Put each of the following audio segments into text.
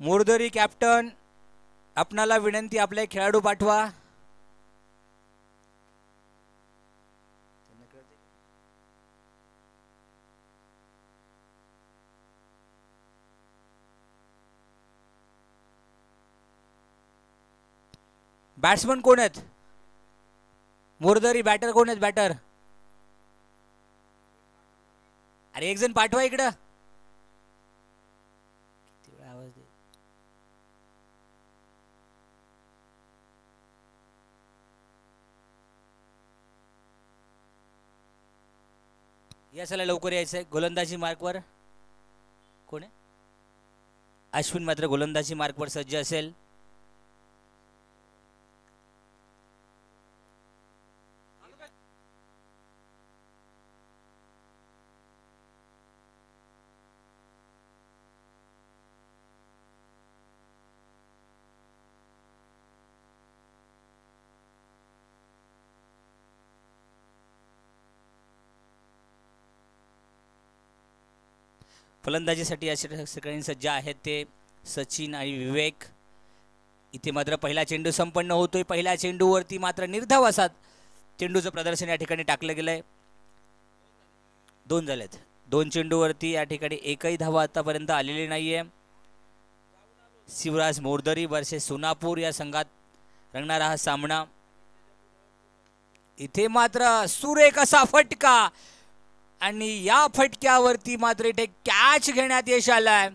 मोरदरी captain, आपणाला विनंती, आपले खेळाडू पाठवा. बॅट्समन कोण आहेत? मोरदरी बॅटर कोण आहेत? बॅटर अरे एक जण पाठवा इकडं. आवाज दे. या चला लवकर यायचंय. गोलंदाजी मार्कवर कोण आहे? अश्विन मात्र गोलंदाजी मार्कवर सज्ज असेल. फलंदाजीसाठी या सगळ्यांनी सज्ज आहेत ते सचिन आणि विवेक. इथे मात्र पहिला चेंडू संपन्न होतोय. पहिल्या चेंडूवरती मात्र निर्धाव असा चेंडूचं प्रदर्शन या ठिकाणी टाकलं गेलंय. 2 झालेत. 2 चेंडूवरती या ठिकाणी एकही धावा आतापर्यंत आलेली नाहीये. शिवराज मोरदरी वर्सेस सोनापूर या संघात रंगणारा हा सामना. इथे मात्र सुरेख असा फटका आणि या फटक्यावरती मात्र इथे कॅच घेण्यात यश आलाय.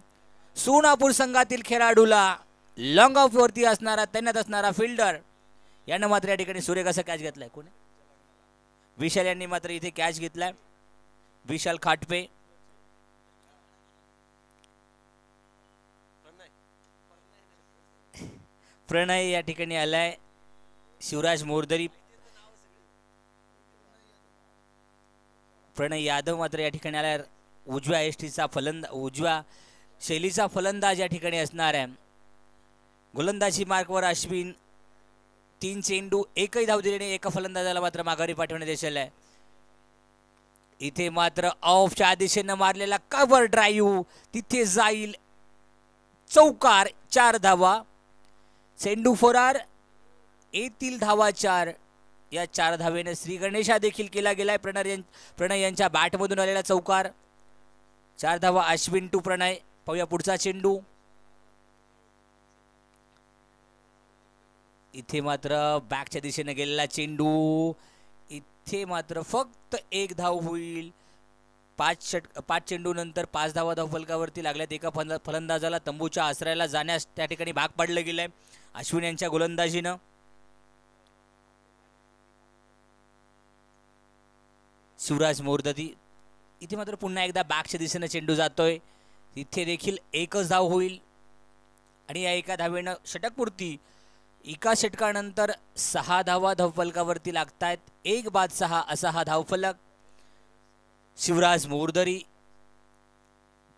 सोनापूर संघातील खेळाडूला लॉंग ऑफ वरती असणारा तैनात असणारा फिल्डर यानं मात्र या ठिकाणी सुरेख असा कॅच घेतलाय. कोणी? विशाल यांनी मात्र इथे कॅच घेतलाय. विशाल खाटपे. प्रणय या ठिकाणी आलाय. शिवराज मोरदरी, प्रणय यादव मात्र या ठिकाणी आलाय. उजव्या एसटीचा उजव्या शैलीचा फलंदाज या ठिकाणी असणार आहे. गोलंदाजी मार्कवर अश्विन. 3 चेंडू एकही धाव दिल्याने एका फलंदाजाला मात्र माघारी पाठवण्यात यश आलंय. इथे मात्र ऑफच्या दिशेनं मारलेला कव्हर ड्राईव्ह तिथे जाईल. चौकार. 4 धावा. चेंडू फोरार. येतील धावा 4. या 4 धावेने श्री गणेशा देखील केला गेलाय. प्रणय यांच्या बॅटमधून आलेला चौकार. 4 धावा. अश्विन टू प्रणय. पाहूया पुढचा चेंडू. इथे मात्र बॅकच्या दिशेने गेलेला चेंडू. इथे मात्र फक्त 1 धाव होईल. 5 चेंडू नंतर 5 धावा धावफलकावरती लागल्यात. एका फलंदाजाला तंबूच्या आश्रयाला जाण्यास त्या ठिकाणी भाग पाडलं गेलंय अश्विन यांच्या गोलंदाजीनं. शिवराज मोरदरी. इथे मात्र पुन्हा एकदा बॅकच्या दिशेनं चेंडू जातोय. इथे देखील 1च धाव होईल आणि या एका धावेनं षटकपूर्ती. एका षटकानंतर 6 धावा धावफलकावरती लागतायत. 1 बाद 6 असा हा धावफलक. शिवराज मोरदरी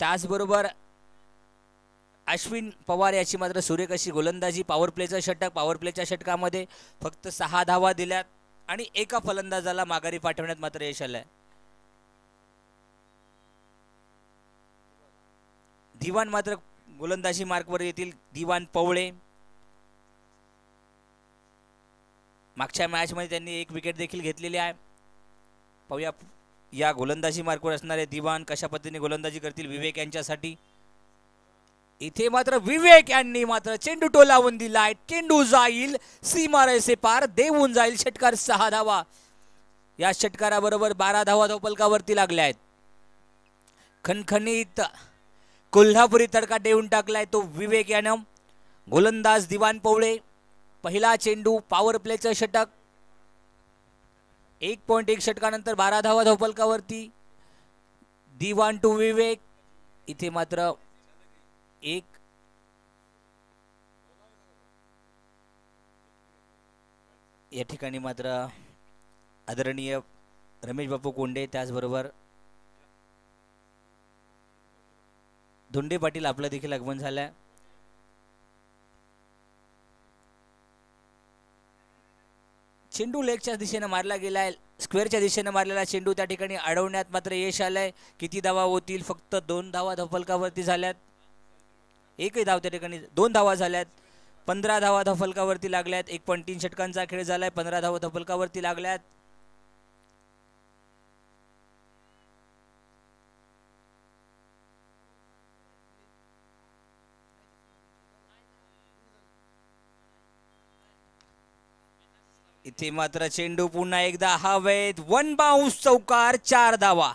त्याचबरोबर अश्विन पवार याची मात्र सुरेख अशी गोलंदाजी. पॉवर प्लेचं षटक. पॉवर प्लेच्या षटकामध्ये फक्त 6 धावा दिल्यात आणि एका फलंदाजाला माघारी पाठवण्यात मात्र यश आलंय. दिवान मात्र गोलंदाजी मार्कवर येतील. दिवान पवळे. मागच्या मॅच मध्ये त्यांनी 1 विकेट देखील घेतलेली आहे. पाहूया या गोलंदाजी मार्कवर असणारे दिवान कशा पद्धतीने गोलंदाजी करतील विवेक यांच्यासाठी. इथे मात्र विवेक यांनी मात्र चेंडू टोलावून दिलाय. चेंडू जाईल सीमारेषे पार. देऊन जाईल षटकार. 6 धावा. या षटकाराबरोबर 12 धावा धावफलकावरती लागल्या आहेत. खणखणीत कोल्हापुरी तडका देऊन टाकलाय तो विवेक यानं. गोलंदाज दिवान पवळे. पहिला चेंडू पॉवर प्लेचं षटक. 1.1 षटकानंतर 12 धावा धावफलकावरती. दिवान टू विवेक. इथे मात्र 1 या ठिकाणी मात्र आदरणीय रमेश बापू कोंडे त्याचबरोबर धोंडे पाटील आपलं देखील आगमन झालंय. चेंडू लेगच्या दिशेने मारला गेलाय. स्क्वेअरच्या दिशेने मारलेला चेंडू त्या ठिकाणी अडवण्यात मात्र यश आलंय. किती धावा होतील? फक्त 2 धावा धावफलकावरती झाल्यात. एकही धाव त्या ठिकाणी 2 धावा झाल्यात. 15 धावा धावफलकावरती लागल्यात. 1.3 षटकांचा खेळ झालाय. 15 धावा धावफलकावरती लागल्यात. इथे मात्र चेंडू पुन्हा एकदा हवेत. 1 बाउन्स चौकार. 4 धावा.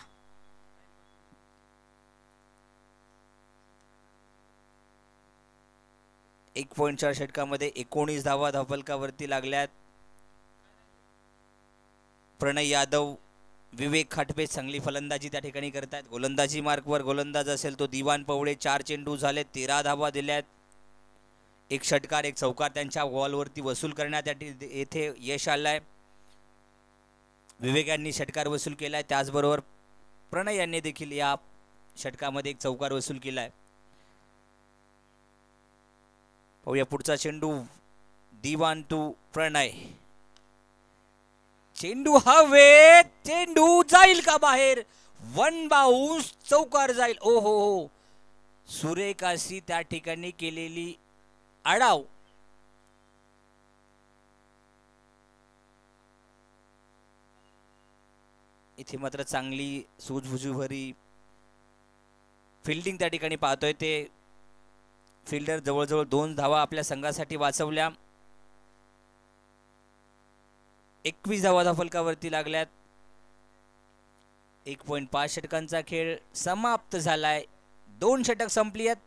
एक 1.4 षटकामध्ये 19 धावा धावफलकावरती लागल्यात. प्रणय यादव, विवेक खाटपे चांगली फलंदाजी त्या ठिकाणी करतात. गोलंदाजी मार्कवर गोलंदाज असेल तो दिवान पवळे. 4 चेंडू झाले, 13 धावा दिल्यात. एक षटकार एक चौकार त्यांच्या बॉलवरती वसूल करण्यात येथे यश आलंय. विवेक यांनी षटकार वसूल केलाय. त्याचबरोबर प्रणय यांनी देखील या षटकामध्ये एक चौकार वसूल केलाय. पाहूया पुढचा चेंडू. दिवान टू प्रणय. चेंडू हवेत. चेंडू जाईल का बाहेर? 1 बाउन्स चौकार जाईल. ओ हो हो, सुरेख अशी त्या ठिकाणी केलेली आडाव. इथे मात्र चांगली सूझबुझूभरी फिल्डिंग त्या ठिकाणी पाहतोय. ते फिल्डर जवळजवळ 2 धावा आपल्या संघासाठी वाचवल्या. 21 धावा धावफलकावरती लागल्यात. 1.5 षटकांचा खेळ समाप्त झालाय. 2 षटक संपली आहेत.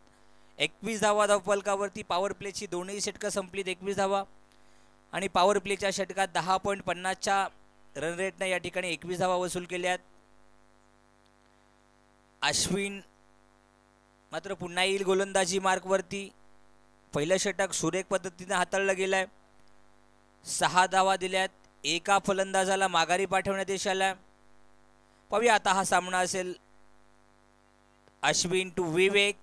21 धावा धावफलकावरती. पॉवर प्लेची दोनही षटकं संपलीत. 21 धावा आणि पॉवर प्लेच्या षटकात 10.50च्या रन रेटने या ठिकाणी 21 धावा वसूल केल्यात. अश्विन मात्र पुन्हा येईल गोलंदाजी मार्कवरती. पहिलं षटक सुरेख पद्धतीने हाताळलं गेलंय. 6 धावा दिल्यात. एका फलंदाजाला माघारी पाठवण्यात यश आलं. पाहूया आता हा सामना असेल अश्विन टू विवेक.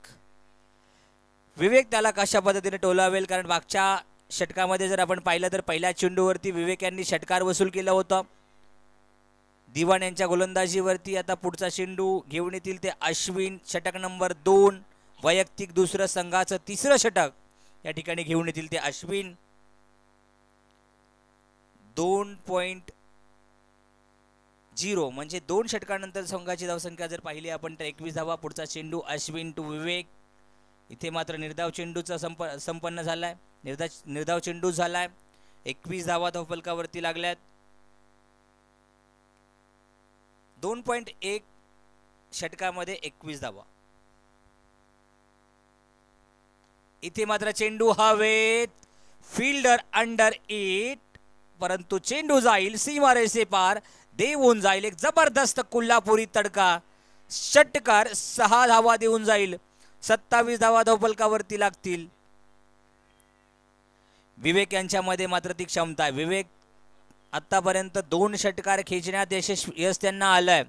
विवेक त्याला कशा पद्धतीने टोलावेल, कारण मागच्या षटकामध्ये जर आपण पाहिलं तर पहिल्या चेंडूवरती विवेक यांनी षटकार वसूल केला होता. दिवान यांच्या गोलंदाजीवरती आता पुढचा चेंडू घेऊन येतील ते अश्विन. षटक नंबर 2, वैयक्तिक दुसरं, संघाचं 3रं षटक या ठिकाणी घेऊन येतील ते अश्विन. 2.0 म्हणजे 2 षटकानंतर संघाची धावसंख्या जर पाहिली आपण तर 21 धावा. पुढचा चेंडू अश्विन टू विवेक. इथे मात्र निर्धाव चेंडूचा संपन्न झालाय. निर्धाव चेंडू झालाय. 21 धावा धावफलकावरती लागल्यात. 2.1 षटकामध्ये 21 धावा. इथे मात्र चेंडू हवेत. फिल्डर अंडर इट, परंतु चेंडू जाईल सीमारेषे पार. देऊन जाईल एक जबरदस्त कोल्हापुरी तडका. षटकार 6 धावा देऊन जाईल. 27 धावा धावफलकावरती लागतील. विवेक यांच्यामध्ये मात्र ती क्षमता आहे. विवेक आतापर्यंत 2 षटकार खेचण्यात यश त्यांना आलंय.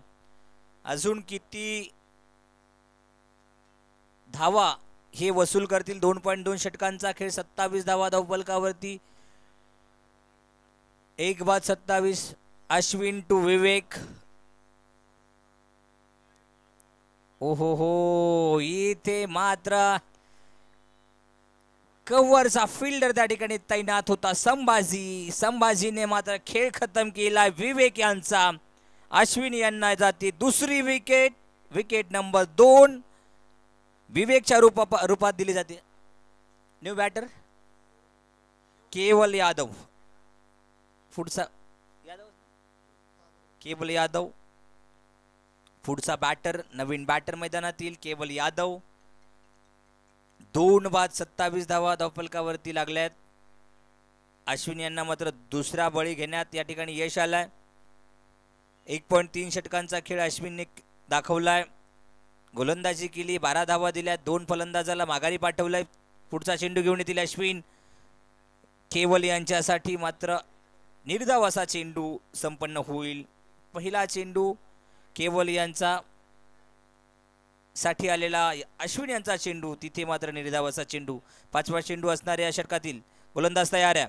अजून किती धावा हे वसूल करतील? 2.2 षटकांचा खेळ. 27 धावा धावफलकावरती. 1/27. अश्विन टू विवेक. ओहो हो, इथे मात्र कव्हरचा फिल्डर त्या ठिकाणी तैनात होता संभाजीने मात्र खेळ खतम केला विवेक यांचा. अश्विन यांना जाते दुसरी विकेट. विकेट नंबर 2 विवेकच्या रूपात दिली जाते. न्यू बॅटर केवल यादव. पुढचा केवल यादव पुढचा बॅटर. नवीन बॅटर मैदानात येईल केवल यादव. 2/27 धावा धावफलकावरती लागल्यात. अश्विन यांना मात्र दुसरा बळी घेण्यात या ठिकाणी यश आलंय. 1.3 षटकांचा खेळ अश्विनने दाखवलाय. गोलंदाजी केली. 12 धावा दिल्या. 2 फलंदाजाला माघारी पाठवलंय. पुढचा चेंडू घेऊन येतील अश्विन. केवल यांच्यासाठी मात्र निर्धाव असा चेंडू संपन्न होईल. पहिला चेंडू केवल यांचा साठी आलेला अश्विन यांचा चेंडू. तिथे मात्र निर्धाव असा चेंडू. 5वा चेंडू असणाऱ्या या षटकातील गोलंदाज तयार आहे.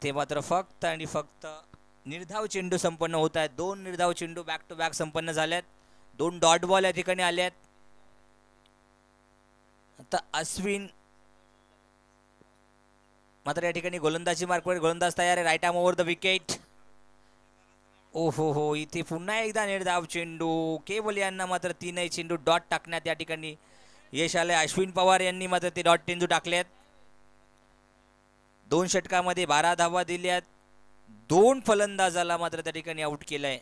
ते मात्र फक्त आणि फक्त निर्धाव चेंडू संपन्न होत आहेत. 2 निर्धाव चेंडू बॅक टू बॅक संपन्न झाल्यात. 2 डॉट बॉल या ठिकाणी आल्यात. आता अश्विन मात्र या ठिकाणी गोलंदाजी मार्कवर गोलंदाज तयार आहे. Right arm over the wicket. ओहो हो, इथे पुन्हा एकदा निर्धाव चेंडू. केवल यांना मात्र तीनही चेंडू डॉट टाकण्यात या ठिकाणी यश आलंय. अश्विन पवार यांनी मात्र ते डॉट चेंडू टाकलेत. 2 षटकामध्ये 12 धावा दिल्यात. 2 फलंदाजाला मात्र त्या ठिकाणी आउट केलंय.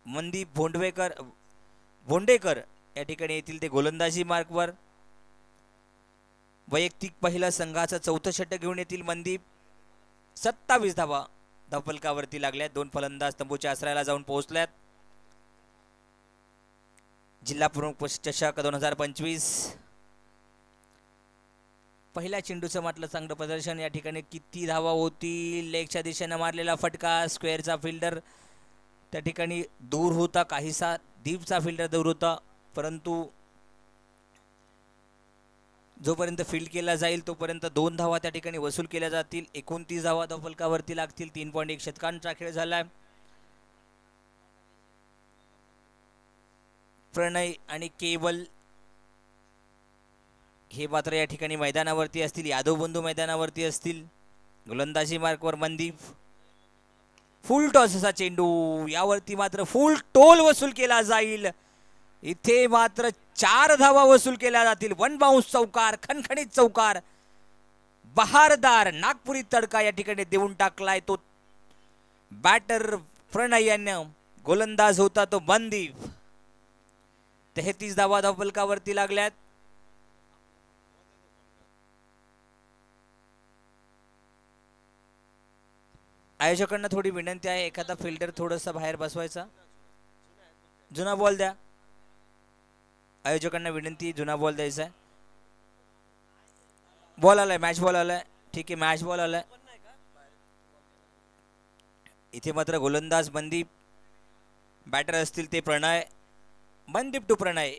मनदीप भोंडेकर या ठिकाणी येतील ते गोलंदाजी मार्कवर. वैयक्तिक पहिला संघाचं 4थं षटक घेऊन येतील मनदीप. 27 धावा धावफलकावरती लागल्यात. 2 फलंदाज तंबूच्या आश्रयाला जाऊन पोहोचल्यात. जिल्हा प्रमुख चषक 2025 पहिल्या चेंडूचं म्हटलं चांगलं प्रदर्शन. या ठिकाणी किती धावा होतील. लेगच्या दिशेनं मारलेला फटका. स्क्वेअरचा फिल्डर त्या ठिकाणी दूर होता. काहीसा डीपचा फिल्डर दूर होता, परंतु जोपर्यंत फील्ड केला जाईल तोपर्यंत 2 धावा त्या ठिकाणी वसूल केल्या जातील. 29 धावा धावफलकावरती लागतील. 3.1 षटकांचा खेळ झालाय. प्रणय आणि केवल हे मात्र या ठिकाणी मैदानावरती असतील. यादव बंधू मैदानावरती असतील. गोलंदाजी मार्कवर मनदीप. फुल टॉस असा चेंडू. यावरती मात्र फुल टोल वसूल केला जाईल. इथे मात्र 4 धावा वसूल केल्या जातील. 1 बाउन्स चौकार, खणखणीत चौकार, बहारदार नागपुरी तडका या ठिकाणी देऊन टाकलाय तो बॅटर प्रणय यानं. गोलंदाज होता तो मनदीप. 33 धावा धावफलकावरती लागल्यात. आयोजकांना थोडी विनंती आहे, एखादा फिल्डर थोडासा बाहेर बसवायचा. जुना बॉल द्या. आयोजकांना विनंती, जुना बॉल द्यायचा आहे. बॉल आलाय, मॅच बॉल आलाय. ठीक आहे, मॅच बॉल आलाय. इथे मात्र गोलंदाज मनदीप, बॅटर असतील ते प्रणय. मनदीप टू प्रणय.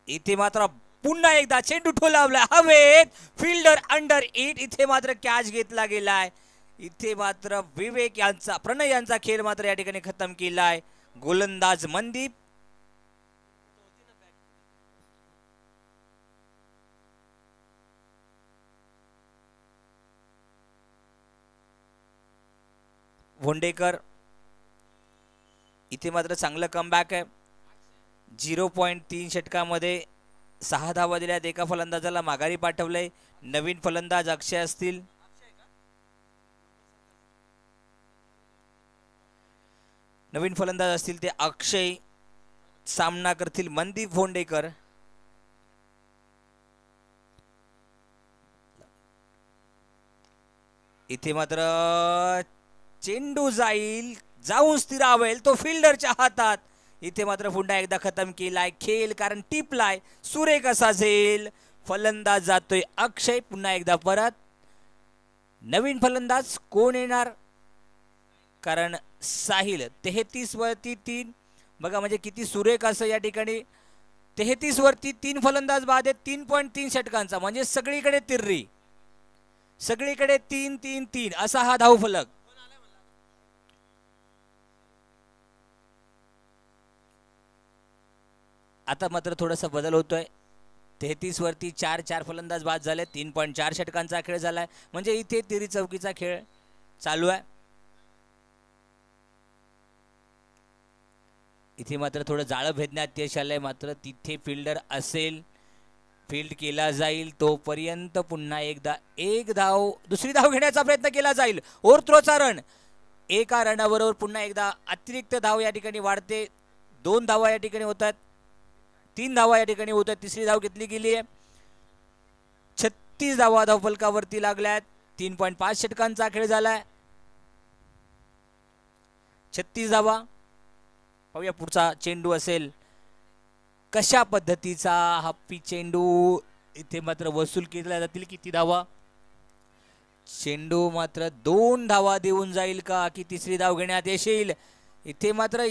इथे मात्र पुन्हा एकदा चेंडू ठोलावला हवेत. Fielder under it. इथे मात्र कॅच घेतला गेलाय. इथे मात्र विवेक यांचा, प्रणय यांचा खेळ मात्र या ठिकाणी खतम केलाय. गोलंदाज मनदीप. भोंडेकर. इथे मात्र चांगलं कमबॅक आहे. 0.3 षटकामध्ये 6 धावा दिल्यात. एका फलंदाजाला माघारी पाठवलंय. नवीन फलंदाज अक्षय असतील. नवीन फलंदाज असतील ते अक्षय. सामना करतील मनदीप भोंडेकर. इथे मात्र चेंडू जाऊन स्थिरावेल तो फिल्डरच्या हातात. इथे मात्र पुन्हा एकदा खतम केलाय खेळ, कारण टिपलाय. सुरेख असा झेल. फलंदाज जातोय अक्षय. पुन्हा एकदा परत नवीन फलंदाज कोण येणार, कारण साहिल. 33 वरती 3. बघा म्हणजे किती सुरेख असं या ठिकाणी. 33 वरती 3 फलंदाज बाद आहेत. 3.3 षटकांचा म्हणजे सगळीकडे तिर्री, सगळीकडे 3-3-3 असा हा धावफलक. आता मात्र थोडासा बदल होतोय. 33 वरती 4 फलंदाज बाद झाले. 3.4 षटकांचा खेळ झालाय, म्हणजे इथे तिरी चौकीचा खेळ चालू आहे. इथे मात्र थोडं जाळं भेदण्यात यश आलंय. मात्र तिथे फिल्डर असेल, फील्ड केला जाईल. तोपर्यंत पुन्हा एकदा दुसरी धाव घेण्याचा प्रयत्न केला जाईल. ओव्हरथ्रोचा रन. एका रनाबरोबर पुन्हा एकदा अतिरिक्त धाव या ठिकाणी वाढते. 2 धावा या ठिकाणी होतात. 3 धावा या ठिकाणी होतात. तिसरी धाव घेतली गेली आहे. 36 धावा धावफलकावरती लागल्यात. 3.5 षटकांचा खेळ झालाय. 36 धावा. पाहूया पुढचा चेंडू असेल कशा पद्धतीचा. हप्पी चेंडू. इथे मात्र वसूल केला जातील किती धावा. चेंडू मात्र 2 धावा देऊन जाईल का, की तिसरी धाव घेण्यात येईल. इथे मात्र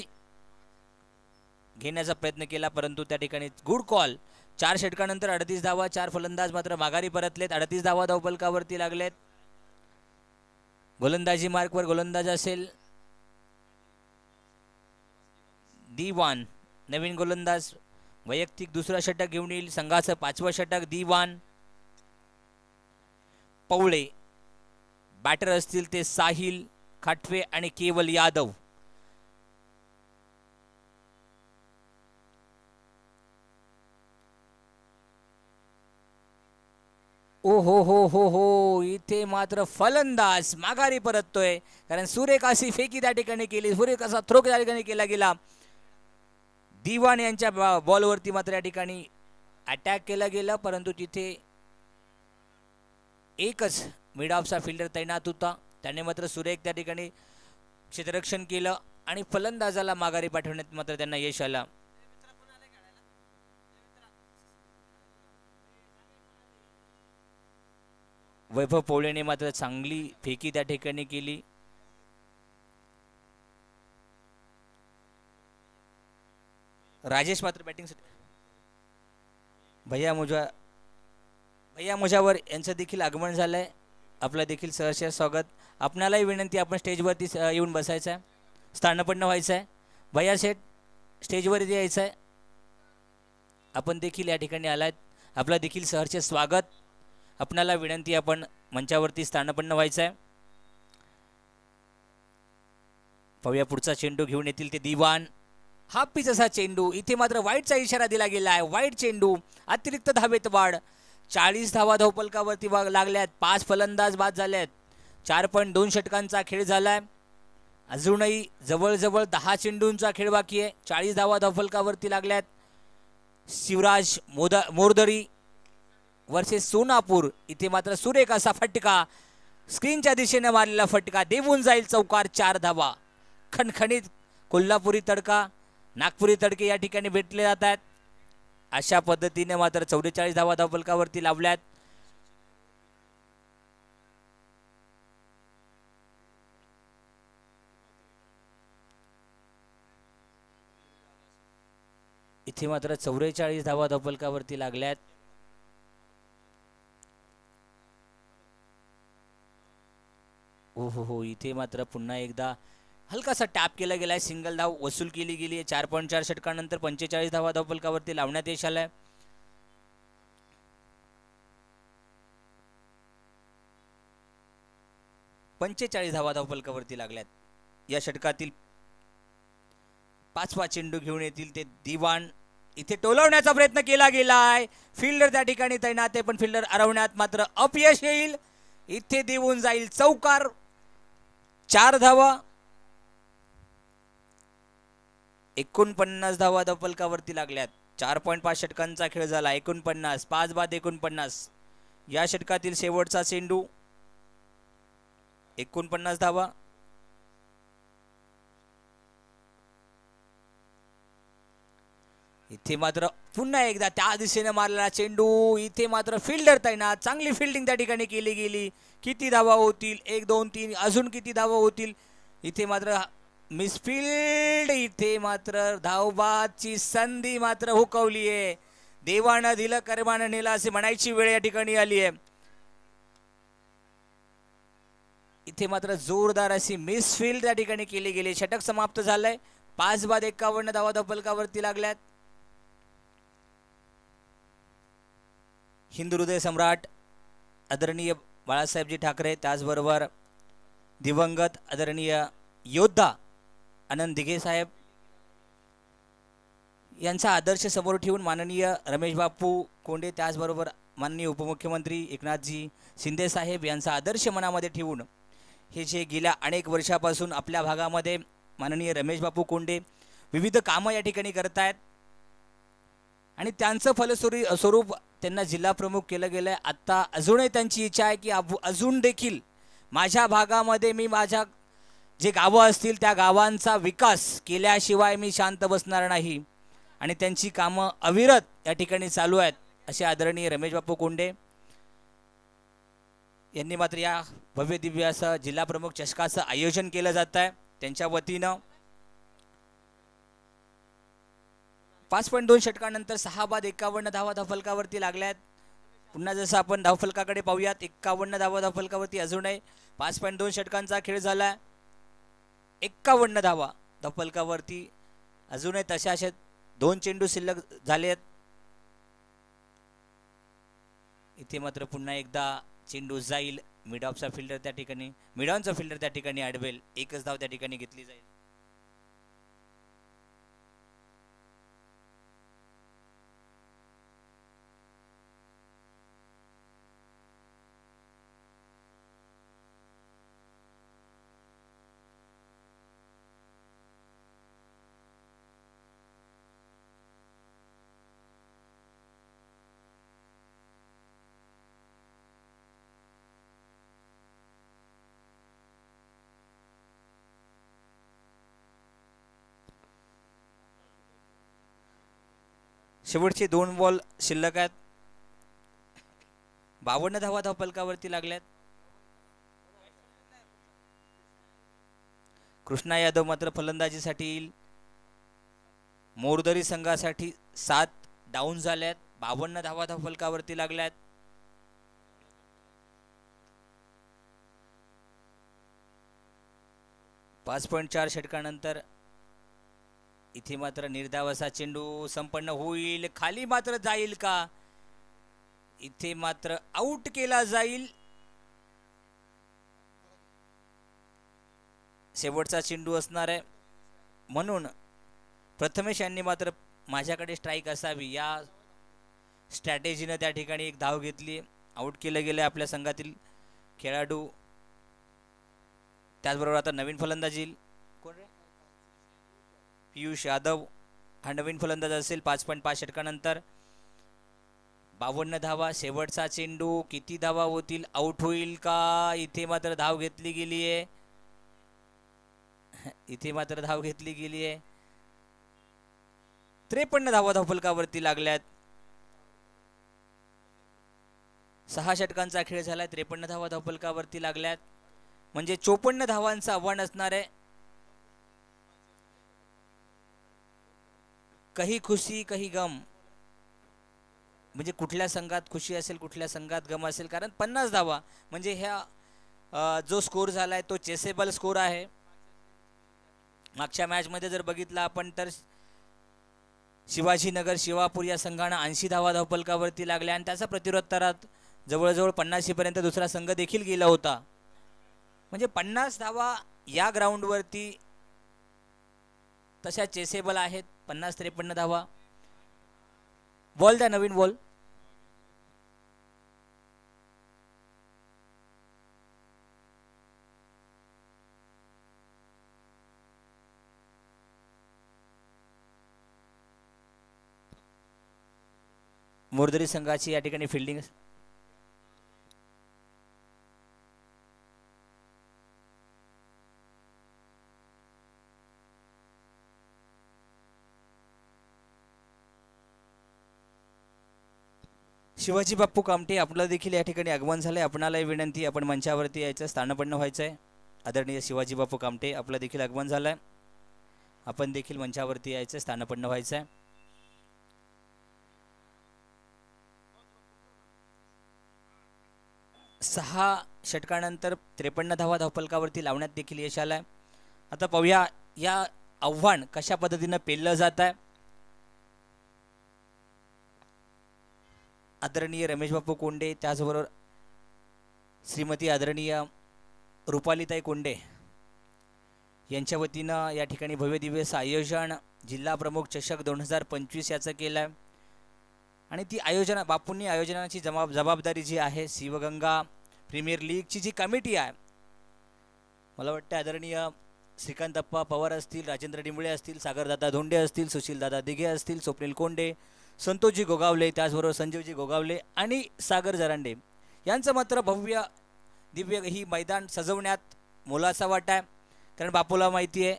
घेण्याचा प्रयत्न केला, परंतु त्या ठिकाणी गुड कॉल. 4 षटकानंतर 38 धावा. 4 फलंदाज मात्र माघारी परतलेत. 38 धावा धावफलकावरती लागलेत. गोलंदाजी मार्कवर गोलंदाज असेल D1. नवीन गोलंदाज वैयक्तिक दुसरा षटक घेऊन येईल. संघाचं 5वं षटक. दिवान पवळे. बॅटर असतील ते साहिल खाटवे आणि केवल यादव. ओ हो, इथे मात्र फलंदाज माघारी परततोय, कारण सुरेख अशी फेकी त्या ठिकाणी केली, सुरेख असा थ्रो त्या ठिकाणी केला गेला. दिवान यांच्या बॉलवरती मात्र या ठिकाणी अटॅक केला गेला, परंतु तिथे एकच मिड ऑफचा फिल्डर तैनात होता. त्याने मात्र सुरेख त्या ठिकाणी क्षेत्ररक्षण केलं आणि फलंदाजाला माघारी पाठवण्यात मात्र त्यांना यश आलं. वैभव पवळेने मात्र चांगली फेकी त्या ठिकाणी केली. राजेश मात्र बॅटिंग भैया मुजावर यांचं देखील आगमन झालंय. आपलं देखील सहर्ष स्वागत. आपणालाही विनंती, आपण स्टेजवरती येऊन बसायचं आहे, स्थानपन्न व्हायचं आहे. भैया शेठ स्टेजवरती यायचं आहे. आपण देखील या ठिकाणी आलात, आपलं देखील सहर्ष स्वागत. आपणाला विनंती, आपण मंचावरती स्थानपन्न व्हायचं आहे. पाहूया पुढचा चेंडू घेऊन येतील ते दिवान. हा पिच असा चेंडू, इथे मात्र वाईटचा इशारा दिला गेला आहे. वाईट चेंडू, अतिरिक्त धावेत वाढ. 40 धावा धावफलकावरती लागल्यात. 5 फलंदाज बाद झालेत. 4.2 षटकांचा खेळ झालाय. अजूनही जवळजवळ 10 चेंडूंचा खेळ बाकी आहे. 40 धावा धावफलकावरती लागल्यात. शिवराज मोरदरी वर्सेस सोनापूर. इथे मात्र सुरेख असा फटका, स्क्रीनच्या दिशेने मारलेला फटका देऊन जाईल चौकार. 4 धावा. खणखणीत कोल्हापुरी तडका, नागपुरी तडके या ठिकाणी भेटले जात आहेत. अशा पद्धतीने मात्र 44 धावा धावफलकावरती लावल्यात. इथे मात्र 44 धावा धावफलकावरती लागल्यात. हो, इथे मात्र पुन्हा एकदा हलकासा टॅप केला गेलाय. सिंगल धाव वसूल केली गेली आहे. 4.4 षटकानंतर 45 धावा धावफलकावरती लावण्यात यश आलंय. धावा धावफलकावरती लागल्यात. या षटकातील 5वा चेंडू घेऊन येतील ते दिवाण. इथे टोलवण्याचा प्रयत्न केला गेलाय. फिल्डर त्या ठिकाणी तैनात आहे, पण फिल्डर अडवण्यात मात्र अपयश येईल. इथे देऊन जाईल चौकार. 4 धावा. 49 धावा धावफलकावरती लागल्यात. 4.5 षटकांचा खेळ झाला. 49, 5 बाद 49. या षटकातील शेवटचा चेंडू. 49 धावा. इथे मात्र पुन्हा एकदा त्या दिशेने मारलेला चेंडू. इथे मात्र फिल्डर तैनात. चांगली फिल्डिंग त्या ठिकाणी केली गेली. किती धावा होतील? 1, 2, 3. अजून किती धावा होतील? इथे मात्र मिसफिल्ड. इथे मात्र धावबादची संधी मात्र हुकवली आहे. देवानं दिलं, कर्मानं नेलं असे म्हणायची वेळ या ठिकाणी आली आहे. इथे मात्र जोरदार अशी मिसफिल्ड त्या ठिकाणी केली गेली. षटक समाप्त झालंय. 5 बाद 51 धावा धावफलकावरती लागल्यात. हिंदू हृदय सम्राट आदरणीय बाळासाहेबजी ठाकरे, त्याचबरोबर दिवंगत आदरणीय योद्धा आनंद दिघे साहेब यांचा आदर्श समोर ठेवून माननीय रमेश बापू कोंडे, त्याचबरोबर माननीय उपमुख्यमंत्री एकनाथजी शिंदे साहेब यांचा आदर्श मनामध्ये ठेवून हे जे गेल्या अनेक वर्षापासून आपल्या भागामध्ये माननीय रमेश बापू कोंडे विविध कामं या ठिकाणी करत आहेत आणि त्यांचं फलस्वरूप त्यांना जिल्हा प्रमुख केलं गेलं आहे. आत्ता अजूनही त्यांची इच्छा आहे की अजून देखील माझ्या भागामध्ये मी माझ्या जे गावं असतील त्या गावांचा विकास केल्याशिवाय मी शांत बसणार नाही आणि त्यांची कामं अविरत या ठिकाणी चालू आहेत असे आदरणीय रमेश बापू कोंडे यांनी मात्र या भव्य दिव्य असं जिल्हा प्रमुख चषकाचं आयोजन केलं जात आहे. त्यांच्या वतीनं 5.2 षटकानंतर 6 बाद 51 धावा धावफलकावरती लागल्यात. पुन्हा जसं आपण धावफलकाकडे पाहूयात, 51 धावा धावफलकावरती अजूनही 5.2 षटकांचा खेळ झाला. 51 धावा धावफलकावरती अजूनही तशाच 2 चेंडू शिल्लक झालेत. इथे मात्र पुन्हा एकदा चेंडू जाईल. मिड ऑफचा फिल्डर त्या ठिकाणी, मिड ऑनचा फिल्डर त्या ठिकाणी अडवेल. एकच धाव त्या ठिकाणी घेतली जाईल. शेवटचे 2 बॉल शिल्लक आहेत. 52 धावा धावफलकावरती लागल्यात. कृष्णा यादव मात्र फलंदाजीसाठी येईल. मोरदरी संघासाठी 7 डाऊन झाल्यात. 52 धावा धावफलकावरती लागल्यात. पाच 5.4 षटकानंतर इथे मात्र निर्धावाचा चेंडू संपन्न होईल. खाली मात्र जाईल का? इथे मात्र आउट केला जाईल. शेवटचा चेंडू असणार आहे म्हणून प्रथमेश यांनी मात्र माझ्याकडे स्ट्राईक असावी या स्ट्रॅटेजीने त्या ठिकाणी एक धाव घेतली. आउट केलं गेलं आपल्या संघातील खेळाडू. त्याचबरोबर आता नवीन फलंदाज येईल. कोण रे? पियुष यादव हा नवीन फलंदाज असेल. 5.5 षटकानंतर 52 धावा. शेवटचा चेंडू किती धावा होतील? आउट होईल का? इथे मात्र धाव घेतली गेली आहे. इथे मात्र धाव घेतली गेली आहे. 53 धावा धावफलकावरती लागल्यात. 6 षटकांचा खेळ झालाय. 53 धावा धावफलकावरती लागल्यात. म्हणजे 54 धावांचं आव्हान असणार आहे. काही खुशी काही गम, म्हणजे कुठल्या संघात खुशी असेल कुठल्या संघात गम असेल. कारण 50 धावा म्हणजे ह्या जो स्कोर झालाय तो चेसेबल स्कोर आहे. मागच्या मॅचमध्ये जर बघितलं आपण तर शिवाजीनगर शिवापूर या संघानं 80 धावा धावफलकावरती लागल्या आणि त्याचा प्रत्युत्तरात जवळजवळ 50 पर्यंत दुसरा संघ देखील गेला होता. म्हणजे 50 धावा या ग्राउंडवरती तशा चेसेबल आहेत. 50-53 धावा. बॉल द्या, नवीन बॉल. मोरदरी संघाची या ठिकाणी फिल्डिंग. शिवाजी बाप्पू कामटे आपलं देखील या ठिकाणी आगमन झालंय. आपणालाही विनंती, आपण मंचावरती यायचं, स्थानपन्न व्हायचं आहे. आदरणीय शिवाजी बाप्पू कामटे आपलं देखील आगमन झालंय. आपण देखील मंचावरती यायचं, स्थानपन्न व्हायचं आहे. सहा षटकानंतर 53 धावा धावफलकावरती लावण्यात देखील यश आलंय. आता पाहूया या आव्हान कशा पद्धतीनं पेललं जात आहे. आदरणीय रमेश बापू कोंडे, त्याचबरोबर श्रीमती आदरणीय रुपालीताई कोंडे यांच्या वतीनं या ठिकाणी भव्य दिव्याचं आयोजन जिल्हा प्रमुख चषक 2025 याचं केलं आहे. आणि ती बापूंनी आयोजनाची जबाबदारी जी आहे, शिवगंगा प्रीमियर लीगची जी कमिटी आहे, मला वाटतं आदरणीय श्रीकांतप्पा पवार असतील, राजेंद्र डिंबळे असतील, सागरदादा धोंडे असतील, सुशीलदादा दिघे असतील, स्वप्नील कोंडे, संतोषजी गोगावले, त्याचबरोबर संजीवजी गोगावले आणि सागर जरांडे यांचं मात्र भव्य दिव्य ही मैदान सजवण्यात मोलाचा वाटा आहे. कारण बापूला माहिती आहे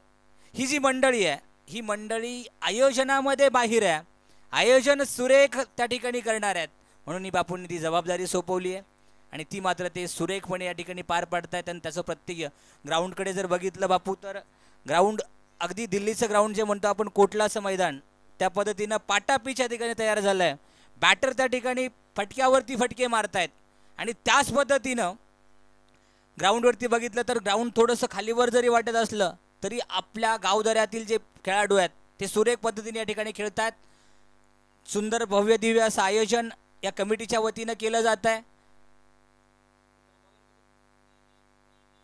ही जी मंडळी आहे ही मंडळी आयोजनामध्ये बाहेर आहे. आयोजन सुरेख त्या ठिकाणी करणार आहेत म्हणून ही बापूंनी ती जबाबदारी सोपवली आहे आणि ती मात्र ते सुरेखपणे या ठिकाणी पार पाडतायत. आणि त्याचं प्रत्येक ग्राउंडकडे जर बघितलं बापू तर ग्राउंड अगदी दिल्लीचं ग्राउंड जे म्हणतो आपण कोटलाचं मैदान त्या पद्धतीनं पाटापिच या ठिकाणी तयार झालं आहे. बॅटर त्या ठिकाणी फटक्यावरती फटके मारतायत आणि त्याच पद्धतीनं ग्राउंडवरती बघितलं तर ग्राउंड थोडंसं खालीवर जरी वाटत असलं तरी आपल्या गावदऱ्यातील जे खेळाडू आहेत ते सुरेख पद्धतीने या ठिकाणी खेळतात. सुंदर भव्य दिव्य असं आयोजन या कमिटीच्या वतीनं केलं जात आहे.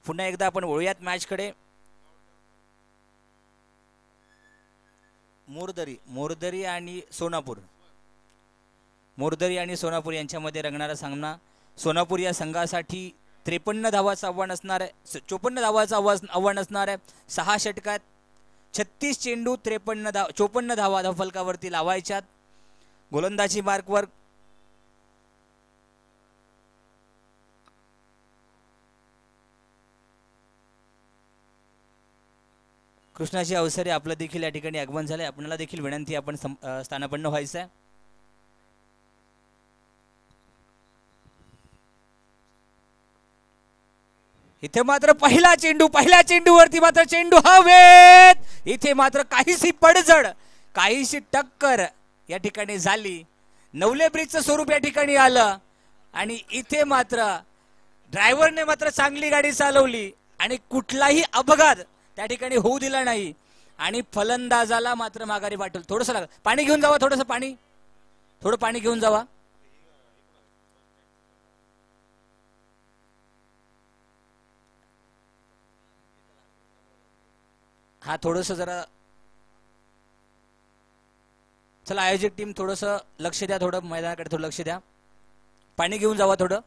पुन्हा एकदा आपण वळूयात मॅचकडे. मोरदरी आणि सोनापूर यांच्यामध्ये रंगणारा सामना. सोनापूर या संघासाठी 53 धावाचं आव्हान असणार आहे, 54 धावाचं आव्हान असणार आहे. 6 षटकात 36 चेंडू 54 धावा धावफलकावरती लावायच्यात. गोलंदाजी मार्कवर कृष्णाजी अवसरे आपलं देखील या ठिकाणी आगमन झालंय. आपल्याला देखील विनंती, आपण स्थानापन्न व्हायचं आहे. इथे मात्र पहिल्या चेंडूवरती मात्र चेंडू हवेत. इथे मात्र काहीशी पडझड, काहीशी टक्कर या ठिकाणी झाली. नवले ब्रिजचं स्वरूप या ठिकाणी आलं आणि इथे मात्र ड्रायव्हरने मात्र चांगली गाडी चालवली आणि कुठलाही अपघात त्या ठिकाणी होऊ दिला नाही आणि फलंदाजाला मात्र माघारी पाठवलं. थोडंसं पाणी घेऊन जावा, थोडं पाणी घेऊन जावा. हा थोडंसं जरा चला आयोजक टीम थोडंसं लक्ष द्या, थोडं मैदानाकडे थोडं लक्ष द्या. पाणी घेऊन जावा थोडं.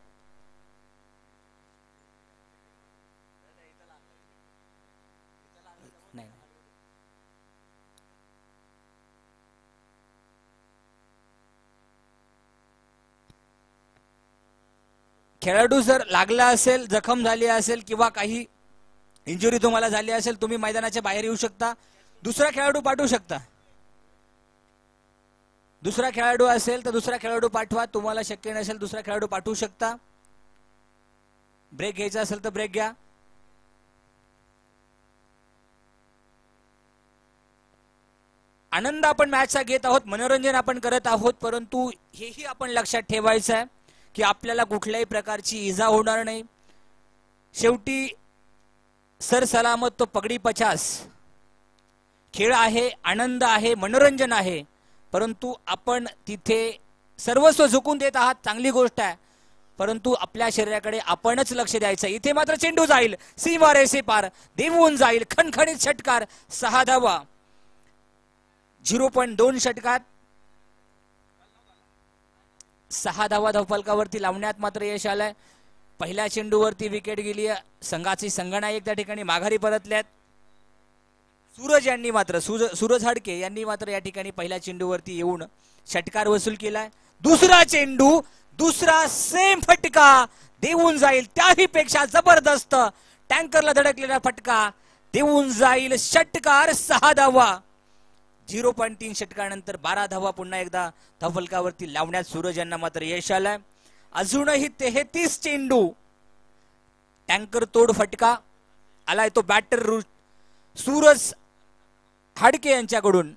खेळाडू जर लागला असेल, जखम झाली असेल किंवा काही इंजुरी तुम्हाला झाली असेल, तुम्ही मैदानाच्या बाहेर येऊ शकता. दुसरा खेळाडू पाठवू शकता. दुसरा खेळाडू असेल तर दुसरा खेळाडू पाठवा. तुम्हाला शक्य नसेल दुसरा खेळाडू पाठवू शकता. ब्रेक घ्यायचा असेल तर ब्रेक घ्या. आनंद आपण मॅचचा घेत आहोत, मनोरंजन आपण करत आहोत, परंतु हेही आपण लक्षात ठेवायचं आहे की आपल्याला कुठल्याही प्रकारची इजा होणार नाही. शेवटी सर सलामत तो पगडी 50. खेळ आहे, आनंद आहे, मनोरंजन आहे, परंतु आपण तिथे सर्वस्व झुकून देत आहात, चांगली गोष्ट आहे, परंतु आपल्या शरीराकडे आपणच लक्ष द्यायचं. इथे मात्र चेंडू जाईल सीमा रेषे पार, देवून जाईल खणखणीत षटकार. 6 धावा 0.2 षटकात 6 धावा धावफलकावरती लावण्यात मात्र यश आलंय. पहिल्या चेंडूवरती विकेट गेली. संघाची संघनायक त्या ठिकाणी माघारी परतल्यात. सूरज हाडके यांनी मात्र या ठिकाणी पहिल्या चेंडूवरती येऊन षटकार वसूल केलाय. दुसरा चेंडू, दुसरा सेम फटका देऊन जाईल, त्याही पेक्षा जबरदस्त टँकरला धडकलेला फटका देऊन जाईल. षटकार 6 धावा 0.3 षटकानंतर 12 धावा पुन्हा एकदा धावफलकावरती लावण्यात सूरज यांना मात्र यश आलंय. अजूनही 33 चेंडू, टँकर तोड फटका आलाय तो बॅटर सूरज हाडके यांच्याकडून.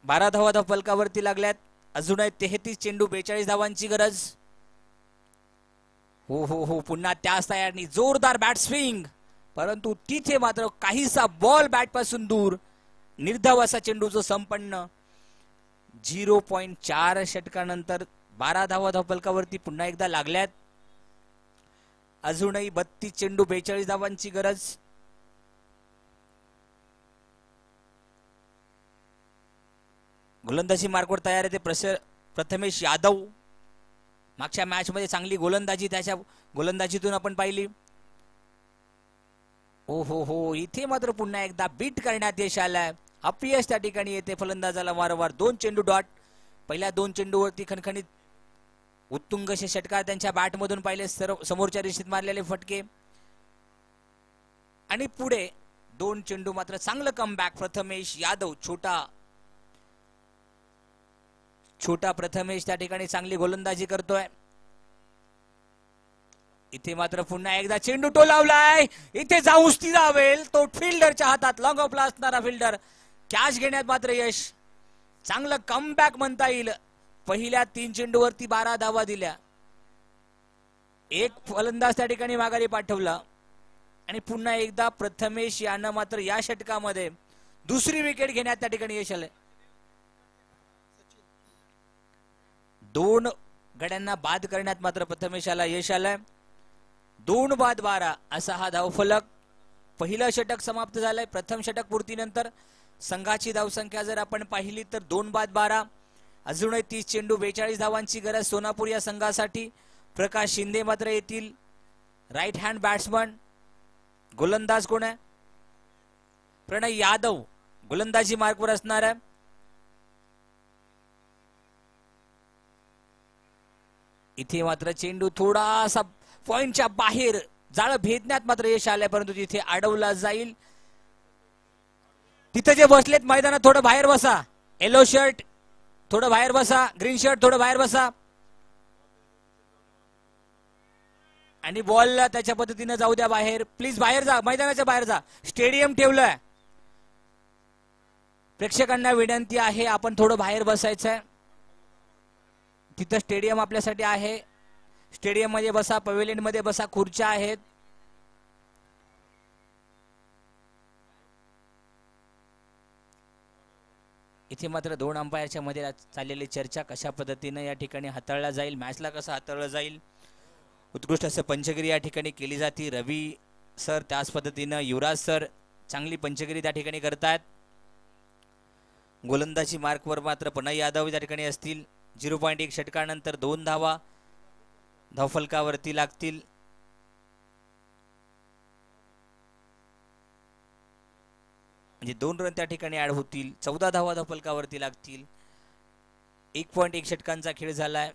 बारा धावा धावफलकावरती लागल्यात. अजूनही 33 चेंडू 42 धावांची गरज. हो पुन्हा त्याच तयारी, जोरदार बॅट स्विंग, परंतु तिथे मात्र काहीसा बॉल बॅट पासून दूर. निर्धाव असा चेंडूचं संपन्न. 0.4 षटकानंतर 12 धावा धावफलकावरती पुन्हा एकदा लागल्यात. अजूनही 32 चेंडू 42 धावांची गरज. गोलंदाजी मार्कवर तयार आहे ते प्रथमेश यादव. मागच्या मॅच मध्ये चांगली गोलंदाजी त्याच्या गोलंदाजीतून आपण पाहिली. हो इथे मात्र पुन्हा एकदा बीट करण्यात यश आलंय. अपयश त्या ठिकाणी येते फलंदाजाला वारंवार. 2 चेंडू डॉट. पहिल्या 2 चेंडूवरती खणखणीत उत्तुंग असे षटकार त्यांच्या बॅट मधून पाहिले. समोरच्या रेषेत मारलेले फटके आणि पुढे 2 चेंडू मात्र चांगलं कमबॅक. प्रथमेश यादव, छोटा प्रथमेश त्या ठिकाणी चांगली गोलंदाजी करतोय. इथे मात्र पुन्हा एकदा चेंडू टोलावलाय. इथे जाऊन स्थिरावेल तो फिल्डरच्या हातात. लॉंग ऑफला असणारा फिल्डर कॅच घेण्यात मात्र यश. चांगलं कमबॅक म्हणता येईल. पहिल्या 3 चेंडूवरती 12 धावा दिल्या. एक फलंदाज त्या ठिकाणी माघारी पाठवला. आणि पुन्हा एकदा प्रथमेश यानं मात्र या षटकामध्ये दुसरी विकेट घेण्यात त्या ठिकाणी यश आलंय. 2 गड्यांना बाद करण्यात मात्र प्रथमेशाला यश आलंय. 2 बाद 12 असा हा धावफलक. पहिलं षटक समाप्त झालंय. प्रथम षटक पूर्तीनंतर संघाची धावसंख्या जर आपण पाहिली तर 2 बाद 12. अजूनही 30 चेंडू 42 धावांची गरज सोनापूर या संघासाठी. प्रकाश शिंदे मात्र येतील. Right hand batsman. गोलंदाज कोण आहे? प्रणय यादव गोलंदाजी मार्कवर असणार आहे. इथे मात्र चेंडू थोडासा पॉइंटच्या बाहेर जाळं भेदण्यात मात्र यश आलंय, परंतु तिथे अडवला जाईल. तिथे जे बसलेत मैदानात थोडं बाहेर बसा. येलो शर्ट थोडं बाहेर बसा. ग्रीन शर्ट थोडं बाहेर बसा. आणि बॉलला त्याच्या पद्धतीने जाऊ द्या बाहेर. प्लीज बाहेर जा, मैदानाच्या बाहेर जा. स्टेडियम ठेवलंय. प्रेक्षकांना विनंती आहे आपण थोडं बाहेर बसायचंय. तिथं स्टेडियम आपल्यासाठी आहे. स्टेडियम मध्ये बसा, पवेलियन मध्ये बसा, खुर्च्या आहेत. इथे मात्र 2 अंपायरच्या मध्ये चाललेली चर्चा कशा पद्धतीने या ठिकाणी हाताळला जाईल, मॅचला कसं हाताळलं जाईल. उत्कृष्ट असं पंचगिरी या ठिकाणी केली जाते. रवी सर त्याच पद्धतीनं युवराज सर चांगली पंचगिरी त्या ठिकाणी करतात. गोलंदाजी मार्कवर मात्र प्रणय यादव त्या ठिकाणी असतील. 0.1 षटकानंतर 2 धावा धावफलकावरती लागतील. म्हणजे 2 रन त्या ठिकाणी ऍड होतील. 14 धावा धावफलकावरती लागतील. 1.1 षटकांचा खेळ झालाय.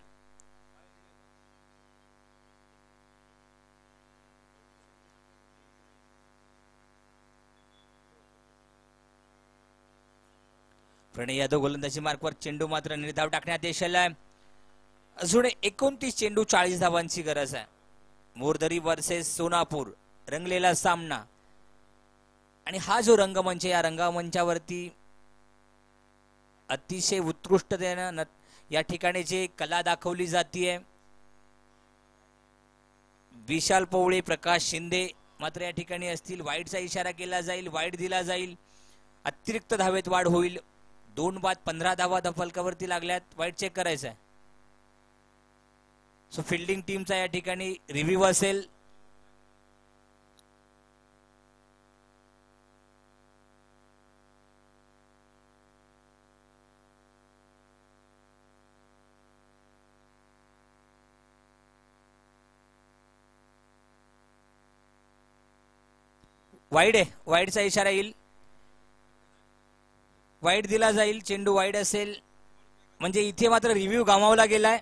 प्रणय यादव गोलंदाजी मार्कवर. चेंडू मात्र निर्धाव टाकण्यात यश आलाय. अजून 29 चेंडू 40 धावांची गरज आहे. मोरदरी वर्सेस सोनापूर रंगलेला सामना. आणि हा जो रंगमंच, या रंगमंचावरती अतिशय उत्कृष्टतेने या ठिकाणी जे कला दाखवली जातीये. विशाल पवळे, प्रकाश शिंदे मात्र या ठिकाणी असतील. वाईडचा इशारा केला जाईल, वाईड दिला जाईल, अतिरिक्त धावेत वाढ होईल. 2 बाद 15 धावा धावफलकावरती लागल्यात. वाईड चेक करायचं आहे. सो फिल्डिंग टीमचा या ठिकाणी रिव्ह्यू असेल. वाईड आहे, वाईडचा इशारा येईल, वाईड दिला जाईल. चेंडू वाईड असेल म्हणजे इथे मात्र रिव्ह्यू गमावला गेलाय.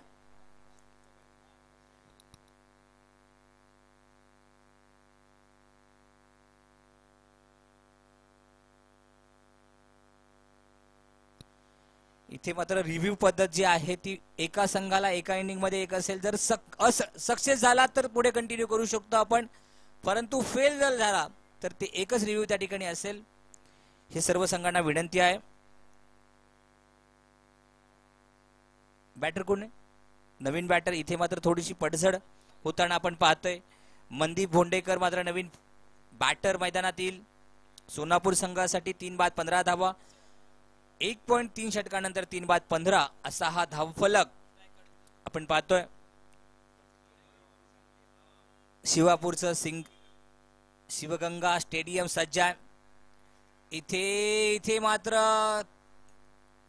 इथे मात्र रिव्ह्यू पद्धत जी आहे ती एका संघाला एका इनिंग मध्ये एक असेल. जर सक्सेस झाला तर पुढे कंटिन्यू करू शकतो आपण, परंतु फेल जर झाला तर ते एकच रिव्ह्यू त्या ठिकाणी असेल. हे सर्व संघांना विनंती आहे. बॅटर कोण आहे? नवीन बॅटर. इथे मात्र थोडीशी पडझड होताना आपण पाहतोय. मनदीप भोंडेकर मात्र नवीन बॅटर मैदानात येईल. सोनापूर संघासाठी 3 बाद 15 धावा. 1.3 षटकानंतर 3 बाद 15 असा हा धावफलक आपण पाहतोय. शिवापूरचं शिवगंगा स्टेडियम सज्ज आहे. इथे मात्र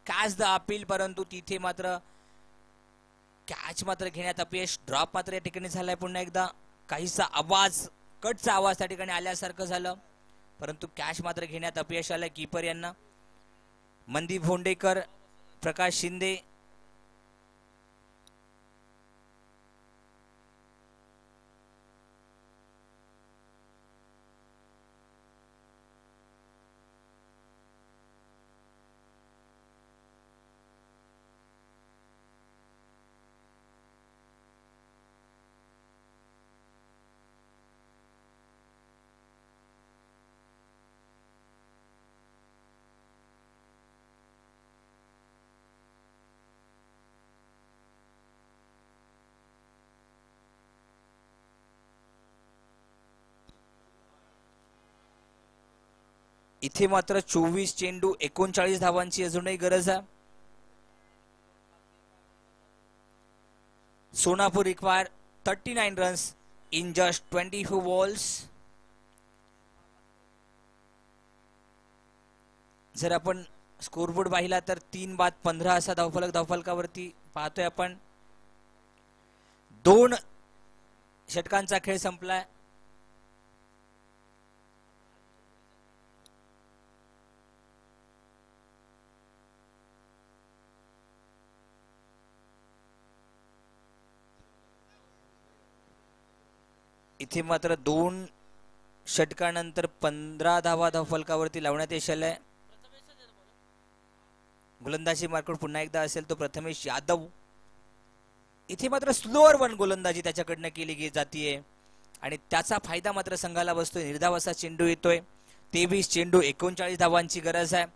कॅच द अपील, परंतु तिथे मात्र कॅच मात्र घेण्यात अपयश. ड्रॉप मात्र या ठिकाणी झालाय. पुन्हा एकदा काहीसा आवाज, कटचा आवाज त्या ठिकाणी आल्यासारखं झालं, परंतु कॅच मात्र घेण्यात अपयश आलंय कीपर यांना. मनदीप भोंडेकर, प्रकाश शिंदे, इथे मात्र 24 चेंडू 39 धावांची अजूनही गरज आहे. Sonapur require 39 runs in just 24 balls. जर आपण स्कोरबोर्ड पाहिला तर 3-15 असा धावफलकावरती पाहतोय आपण. 2 षटकांचा खेळ संपलाय. इथे मात्र 2 षटकानंतर 15 धावा धावफलकावरती लावण्यात यश आलंय. गोलंदाजी मार्कआउट पुन्हा एकदा असेल तो प्रथमेश यादव. इथे मात्र स्लोअर 1 गोलंदाजी त्याच्याकडनं केली जातीये आणि त्याचा फायदा मात्र संघाला बसतोय. निर्धाव असा चेंडू येतोय. 23 चेंडू 39 धावांची गरज आहे.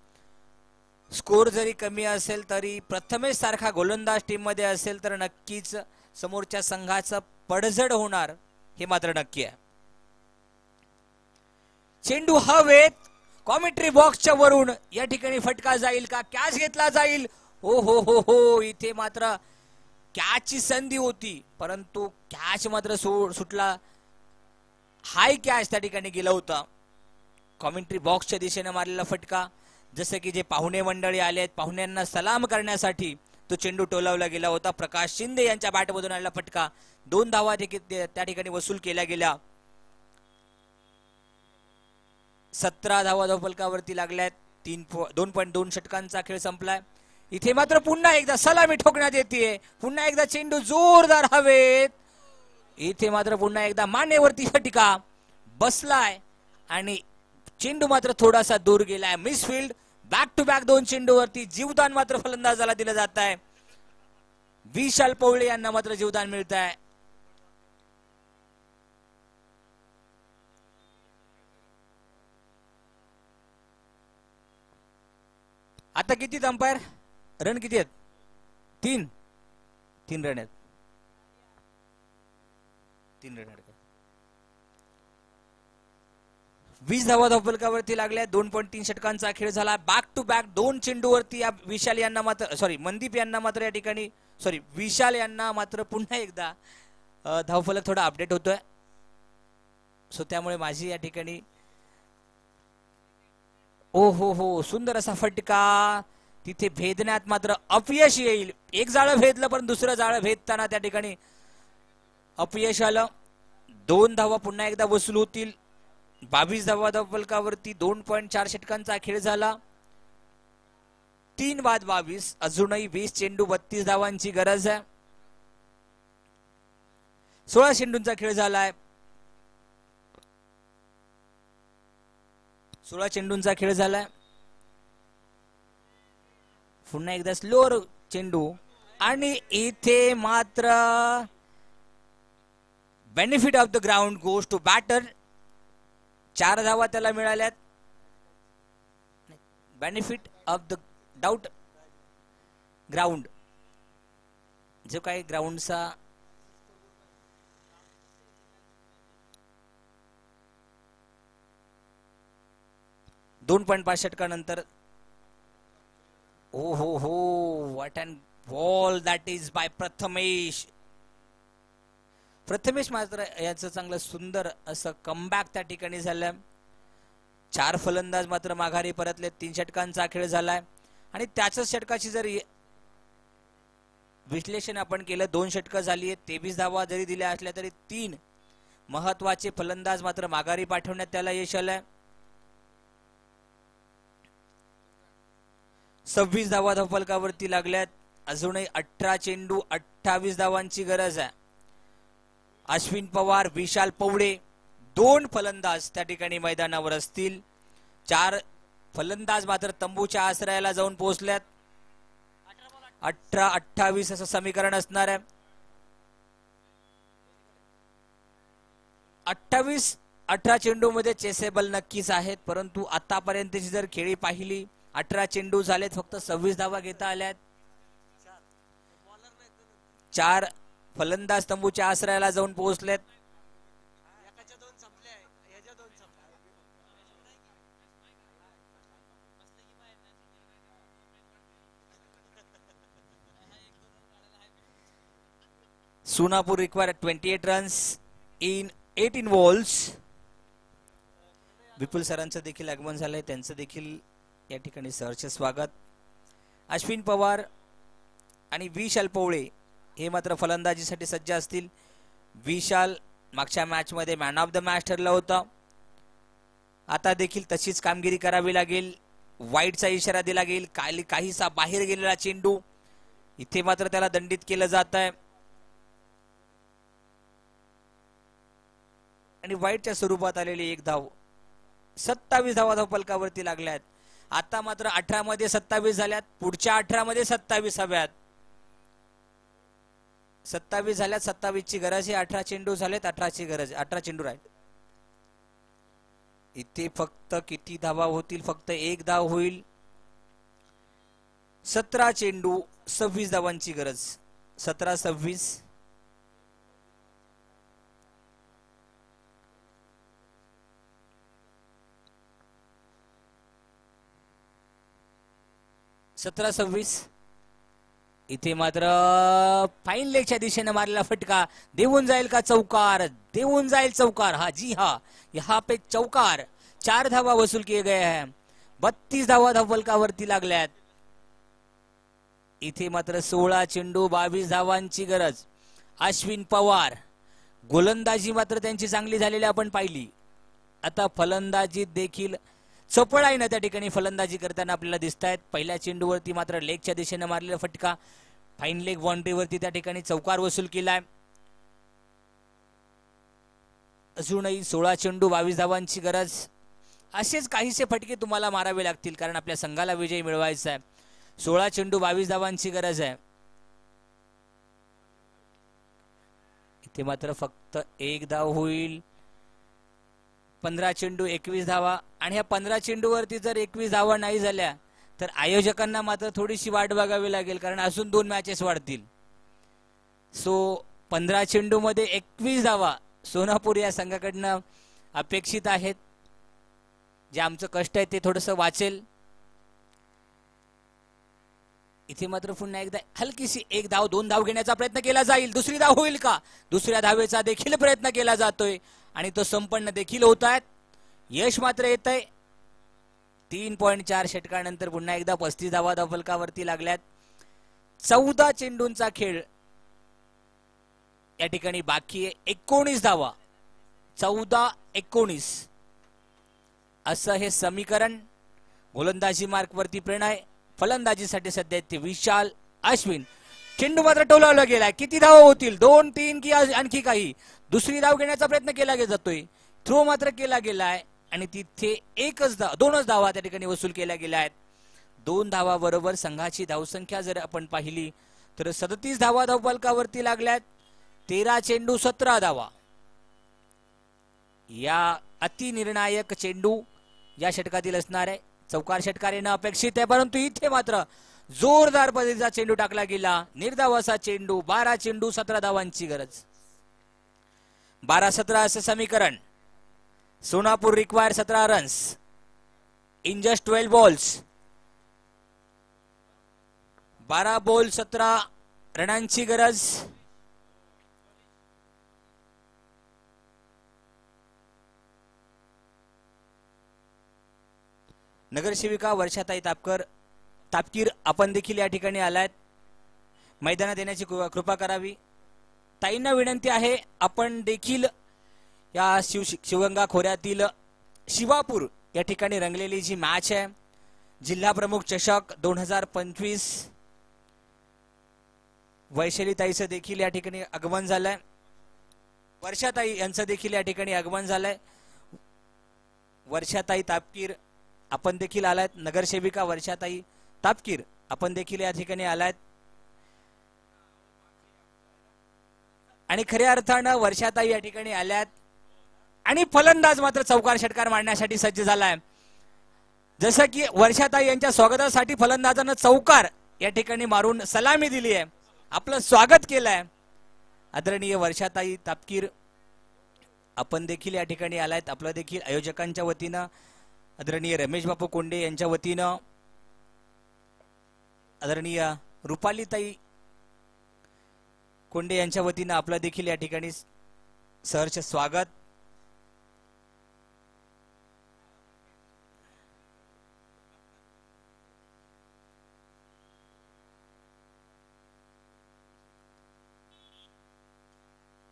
स्कोर जरी कमी असेल तरी प्रथमेश सारखा गोलंदाज टीम मध्ये असेल तर नक्कीच समोरच्या संघाचं पडझड होणार हे मात्र नक्की आहे. चेंडू हवेत. कॉमेंट्री बॉक्सच्या वरून या ठिकाणी फटका जाईल का, कॅच घेतला जाईल. हो हो हो हो, इथे मात्र कॅचची संधी होती परंतु कॅच मात्र सुटला. हाय कॅच त्या ठिकाणी गेला होता. कॉमेंट्री बॉक्सच्या दिशेने मारलेला फटका. जसे की जे पाहुणे मंडळी आले आहेत पाहुण्यांना सलाम करण्यासाठी तो चेंडू टोलावला गेला होता. प्रकाश शिंदे यांच्या बॅटमधून आलेला फटका. 2 धावा त्या ठिकाणी वसूल केल्या गेल्या. 17 धावा धावफलकावरती लागल्यात. 2.2 षटकांचा खेळ संपलाय. इथे मात्र पुन्हा एकदा सलामी ठोकण्यात येते. पुन्हा एकदा चेंडू जोरदार हवेत. इथे मात्र पुन्हा एकदा मानेवरती फटका बसलाय आणि चेंडू मात्र थोडासा दूर गेलाय. मिसफील्ड. बॅक टू बॅक 2 चेंडूवरती जीवदान मात्र फलंदाजाला दिलं जात आहे. विशाल पवळे यांना मात्र जीवदान मिळत आहे. आता किती अंपायर रन किती आहेत? 3 रन आहेत. 3 रन आहेत. 20 धावा धावफलकावरती लागल्या. 2.3 षटकांचा खेळ झाला. बॅक टू बॅक 2 चेंडूवरती या विशाल यांना मात्र मनदीप यांना मात्र या ठिकाणी विशाल यांना मात्र पुन्हा एकदा धावफलक थोडा अपडेट होतोय. सो त्यामुळे माझी या ठिकाणी ओ हो हो सुंदर असा फटका. तिथे भेदण्यात मात्र अपयश येईल. एक जाळं भेदलं पण दुसरं जाळं भेदताना त्या ठिकाणी अपयश आलं. 2 धावा पुन्हा एकदा वसूल होतील. 22 धावा धावफलकावरती 2.4 षटकांचा खेळ झाला. 3 बाद 22. अजूनही 20 चेंडू 32 धावांची गरज आहे. 16 चेंडूंचा खेळ झालाय. 16 चेंडूंचा खेळ झालाय. पुन्हा एकदा स्लोअर चेंडू आणि इथे मात्र benefit of the ground goes to batter. 4 धावा त्याला मिळाल्यात. Benefit of the doubt ground जो काही ग्राउंडचा 2.5 षटकानंतर ओ हो हो what and ball that is by Prathamesh. Prathamesh मात्र याचं चांगलं सुंदर असं कमबॅक त्या ठिकाणी झालं. 4 फलंदाज मात्र माघारी परतले. 3 षटकांचा खेळ झालाय आणि त्याच षटकाची जर विश्लेषण आपण केलं 2 षटकं झाली आहेत. 23 धावा जरी दिल्या असल्या तरी 3 महत्वाचे फलंदाज मात्र माघारी पाठवण्यात त्याला यश आलंय. 26 धावा धावफलकावरती लागल्यात. अजूनही 18 चेंडू 28 धावांची गरज आहे. अश्विन पवार, विशाल पवळे 2 फलंदाज त्या ठिकाणी मैदानावर असतील. 4 फलंदाज मात्र तंबूच्या आश्रयाला जाऊन पोहोचल्यात. 18-28 असं समीकरण असणार आहे. 18 चेंडू मध्ये चेसेबल नक्कीच आहेत परंतु आतापर्यंतची जर खेळी पाहिली 18 चेंडू झालेत फक्त 26 धावा घेता आल्यात. 4 फलंदाज तंबूच्या आश्रयाला जाऊन पोहोचलेत. Sonapur require 28 runs in 18 balls. Vipul सरांचं देखील आगमन झालंय, त्यांचं देखील या ठिकाणी सहर्ष स्वागत. अश्विन पवार आणि विशाल पवळे हे मात्र फलंदाजीसाठी सज्ज असतील. विशाल मागच्या मॅच मध्ये मॅन ऑफ द मॅच ठरला होता. आता देखील तशीच कामगिरी करावी लागेल. वाईडचा इशारा दिला गेल. काहीसा बाहेर गेलेला चेंडू, इथे मात्र त्याला दंडित केलं जात आहे आणि वाईडच्या स्वरूपात आलेली एक धाव. 27 धावा धावफलकावरती लागल्यात. आता मात्र 18 मध्ये 27 झाल्यात. पुढच्या 18 मध्ये 27 हव्यात. 27 झाल्यात. 27 ची गरज आहे. 18 चेंडू झालेत. 18 ची गरज, 18 चेंडू राहील. इथे फक्त किती धावा होतील? फक्त एक धाव होईल. 17 चेंडू 26 धावांची गरज. 17-26. इथे मात्र फाईन लेगच्या दिशेने मारलेला फटका देऊन जाईल का चौकार? देऊन जाईल चौकार. हा जी हा, यहाँ पे चौकार. 4 धावा वसूल किए गए हैं. 32 धावा धावफलकावरती लागल्यात. इथे मात्र 16 चेंडू 22 धावांची गरज. अश्विन पवार गोलंदाजी मात्र त्यांची चांगली झालेली आपण पाहिली. आता फलंदाजीत देखील चपळ आहे ना त्या ठिकाणी फलंदाजी करताना आपल्याला दिसत आहेत. पहिल्या चेंडूवरती मात्र लेगच्या दिशेने मारलेला फटका, फाईन लेग बाउंड्रीवरती त्या ठिकाणी चौकार वसूल केलाय. अजूनही 16 चेंडू 22 धावांची गरज. असेच काहीसे फटके तुम्हाला मारावे लागतील कारण आपल्या संघाला विजय मिळवायचा आहे. 16 चेंडू 22 धावांची गरज आहे. इथे मात्र फक्त एक धाव होईल. 15 चेंडू 21 धावा आणि ह्या 15 चेंडूवरती जर 21 धावा नाही झाल्या तर आयोजकांना मात्र थोडीशी वाट बघावी लागेल कारण अजून 2 मॅचेस वाढतील. 15 चेंडू मध्ये 21 धावा सोनापूर या संघाकडनं अपेक्षित आहेत. जे आमचं कष्ट आहे ते थोडंसं वाचेल. इथे मात्र पुन्हा एकदा हलकीशी एक धाव 2 धाव घेण्याचा प्रयत्न केला जाईल. दुसरी धाव होईल का? दुसऱ्या धावेचा देखील प्रयत्न केला जातोय आणि तो संपन्न देखील होत आहेत. यश मात्र येत आहे. 3.4 षटकानंतर पुन्हा एकदा 35 धावा धावफलकावरती लागल्यात. 14 चेंडूंचा खेळ या ठिकाणी बाकी आहे. 19 धावा. 14-19 असं हे समीकरण. गोलंदाजी मार्कवरती प्रणय, फलंदाजीसाठी सध्या ते विशाल, अश्विन. चेंडू मात्र टोलावला गेलाय. किती धावा होतील? 2-3 की आणखी काही? दुसरी धाव घेण्याचा प्रयत्न केला जातोय. थ्रो मात्र केला गेलाय आणि तिथे 2च धावा त्या ठिकाणी वसूल केल्या गेल्या आहेत. 2 धावा बरोबर संघाची धावसंख्या जर आपण पाहिली तर 37 धावा धावफलकावरती लागल्यात. 13 चेंडू 17 धावा. या अतिनिर्णायक चेंडू या षटकातील असणार आहे. चौकार षटकार येणं अपेक्षित आहे परंतु इथे मात्र जोरदार पद्धतीचा चेंडू टाकला गेला. निर्धाव असा चेंडू. 12 चेंडू 17 धावांची गरज. 12-17 असं समीकरण. Sonapur require 17 runs in just 12 balls. 12 ball 17 रनांची गरज. नगरसेविका वर्षाताई तापकीर आपण देखील या ठिकाणी आलात. मैदानात येण्याची कृपा करावी. ताईंना विनंती आहे आपण देखील या शिवगंगा खोऱ्यातील शिवापूर या ठिकाणी रंगलेली जी मॅच आहे जिल्हा प्रमुख चषक 2025 वैशालीताईचं देखील या ठिकाणी आगमन झालंय. वर्षाताई यांचं देखील या ठिकाणी आगमन झालंय. वर्षाताई तापकीर आपण देखील आलात. नगरसेविका वर्षाताई तापकीर आपण देखील या ठिकाणी आलात आणि खऱ्या अर्थानं वर्षाताई या ठिकाणी आल्यात आणि फलंदाज मात्र चौकार षटकार मारण्यासाठी सज्ज झालाय. जसं की वर्षाताई यांच्या स्वागतासाठी फलंदाजानं चौकार या ठिकाणी मारून सलामी दिली आहे, आपलं स्वागत केलंय. आदरणीय वर्षाताई तापकीर आपण देखील या ठिकाणी आलात. आपलं देखील आयोजकांच्या वतीनं आदरणीय रमेश बापू कोंडे यांच्या वतीनं आदरणीय रुपालीताई कोंडे यांच्या वतीनं आपलं देखील या ठिकाणी सहर्ष स्वागत.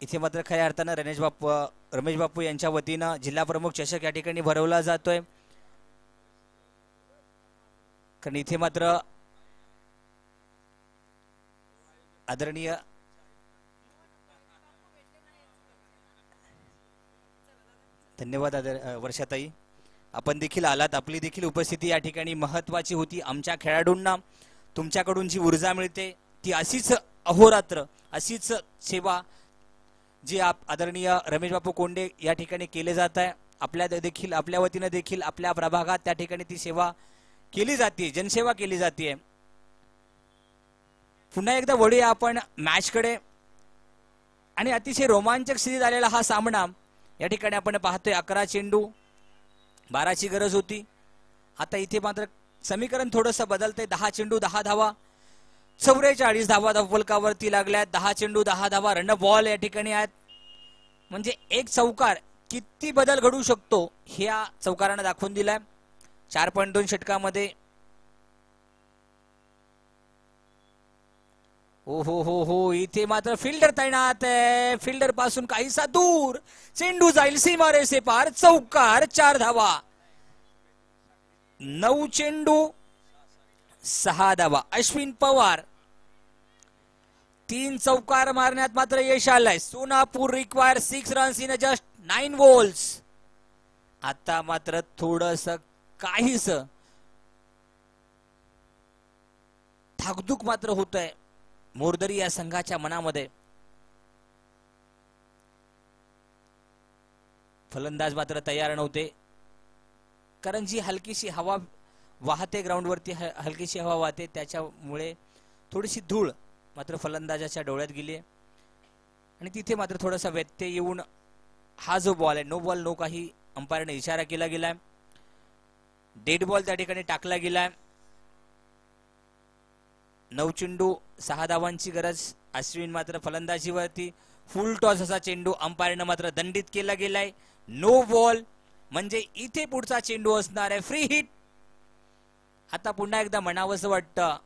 इथे मात्र खऱ्या अर्थानं रमेश बापू यांच्या वतीनं जिल्हा प्रमुख चषक या ठिकाणी भरवला जातोय. कारण इथे मात्र आदरणीय धन्यवाद वर्षाताई, आपण देखील आलात. आपली देखील उपस्थिती या ठिकाणी महत्वाची होती. आमच्या खेळाडूंना तुमच्याकडून जी ऊर्जा मिळते ती अशीच अहोरात्र अशीच सेवा जी आदरणीय रमेश बापू कोंडे या ठिकाणी केले जात आहे. आपल्या वतीनं देखील आपल्या प्रभागात त्या ठिकाणी ती सेवा केली जाते, जनसेवा केली जाते. पुन्हा एकदा वळूया आपण मॅचकडे. आणि अतिशय रोमांचक स्थितीत आलेला हा सामना या ठिकाणी आपण पाहतोय. 11 चेंडू 12ची गरज होती. आता इथे मात्र समीकरण थोडंसं बदलतंय. 10 चेंडू 10 धावा, 44 धावा फलकावरती लागल्यात. 10 चेंडू 10 धावा, रन बॉल या ठिकाणी आहेत. म्हणजे एक चौकार किती बदल घडू शकतो हे या चौकारानं दाखवून दिलाय. 4.2 षटकामध्ये. ओ हो इथे मात्र फिल्डर तैनात आहे. फिल्डर पासून काहीसा दूर चेंडू जाईल सीमारेषे पार. चौकार, 4 धावा. 9 चेंडू 6 धावा. अश्विन पवार 3 चौकार मारण्यात मात्र यश आलंय. Sonapur require 6 runs in just 9 balls. आता मात्र थोडस काहीस धाकधूक मात्र होतंय मोरदरी या संघाच्या मनामध्ये. फलंदाज मात्र तयार नव्हते, कारण जी हलकीशी हवा वाहते ग्राउंडवरती, हलकीशी हवा वाहते, त्याच्यामुळे थोडीशी धूळ मात्र फलंदाजाच्या डोळ्यात गेली आणि तिथे मात्र थोडासा व्यत्यय येऊन हा जो बॉल आहे, नो बॉल नो काही अंपायरने इशारा केला गेलाय. डेड बॉल त्या ठिकाणी टाकला गेलाय. 9 चेंडू 6 धावांची गरज. अश्विन मात्र फलंदाजीवरती. फुल टॉस असा चेंडू अंपायरनं मात्र दंडित केला गेलाय. नो बॉल म्हणजे इथे पुढचा चेंडू असणार आहे फ्री हिट. आता पुन्हा एकदा म्हणावंसं वाटतं,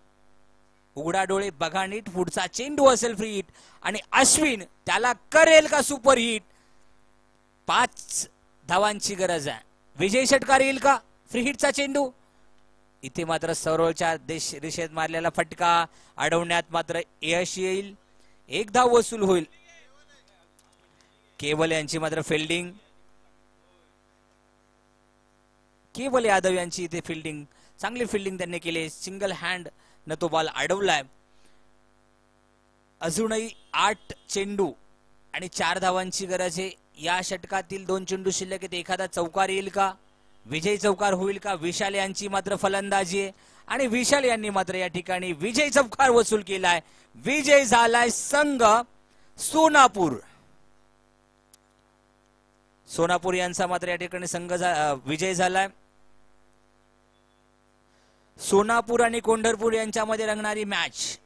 उघडा डोळे बघा नीट, पुढचा चेंडू असेल फ्री हिट आणि अश्विन त्याला करेल का सुपर हिट. 5 धावांची गरज आहे. विजय षटकार येईल का फ्री हिटचा चेंडू. इथे मात्र सरोळच्या दिशेत मारलेला फटका अडवण्यात मात्र यश येईल. 1 धाव वसूल होईल. केवल यांची मात्र फिल्डिंग, केवल यादव यांची इथे फिल्डिंग, चांगली फिल्डिंग त्यांनी केली. सिंगल हँड न तो बॉल अडवलाय. अजूनही 8 चेंडू आणि 4 धावांची गरज आहे. या षटकातील 2 चेंडू शिल्लक आहेत. एखादा चौकार येईल का, विजय चौकार होईल का. विशाल यांची मात्र फलंदाजी आहे आणि विशाल यांनी मात्र या ठिकाणी विजय चौकार वसूल केलाय. विजय झालाय संघ सोनापूर. सोनापूर यांचा मात्र या ठिकाणी संघ विजय झालाय. सोनापूर आणि कोंढरपूर यांच्यामध्ये रंगणारी मॅच